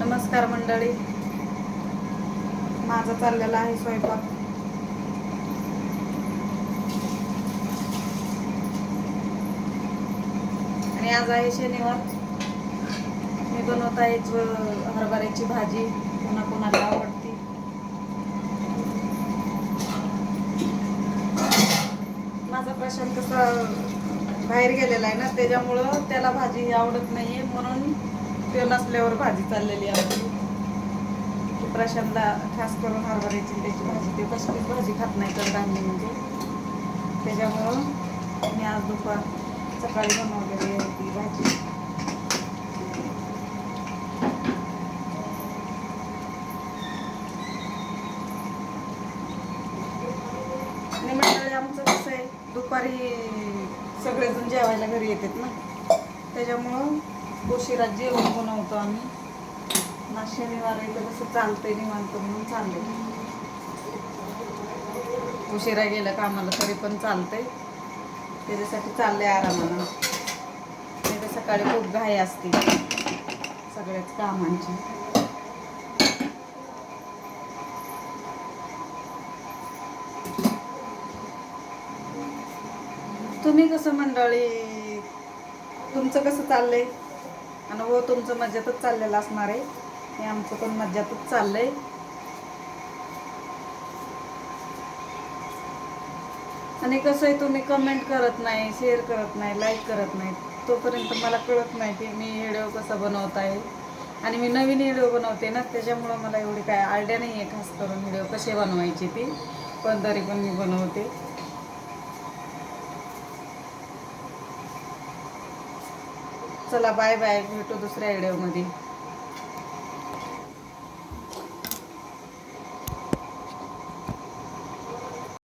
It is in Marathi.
नमस्कार मंडळी, माझा चाललेला आहे स्वयंपाक. आणि आज आहे शनिवार. मी बनवत आहे हरभऱ्याची भाजी. कोणाकोणाला आवडती. माझा प्रशांत कसा बाहेर गेलेला आहे ना, त्याच्यामुळं त्याला भाजी आवडत नाहीये, म्हणून ते नसल्यावर भाजी चाललेली आहे. प्रशांतला खास करून हरभऱ्याची त्याची भाजी, ते कसलीच भाजी खात नाही कडधान्य म्हणजे. त्याच्यामुळं मी आज सकाळी बनवलेली आहे ती भाजी. आणि मंडळी, आमचं कसं आहे, दुपारी सगळेजण जेवायला घरी येतात ना, त्याच्यामुळं उशिरा जेवण बनवतो आम्ही. ना शनिवार इथं कसं चालतंय निवांत, म्हणून चाललंय. उशिरा गेलं कामाला तरी पण चालतंय, त्याच्यासाठी चाललंय आरामानं. नाही तर सकाळी खूप घाई असते सगळ्याच कामांची. तुम्ही कसं मंडळी, तुमचं कसं चाललंय? आणि हो, तुमचं मज्जातच चाललेलं असणार आहे. हे आमचं पण मज्जातच चाललंय. आणि कसं आहे, तुम्ही कमेंट करत नाही, शेअर करत नाही, लाईक करत नाही, तोपर्यंत मला कळत नाही की मी व्हिडिओ कसा बनवत आहे. आणि मी नवीन व्हिडिओ बनवते ना, त्याच्यामुळं मला एवढी काय आयडिया नाही आहे खास करून व्हिडिओ कसे बनवायचे ती, पण तरी पण मी बनवते. चला, बाय बाय, भेटू दुसऱ्या व्हिडिओमध्ये.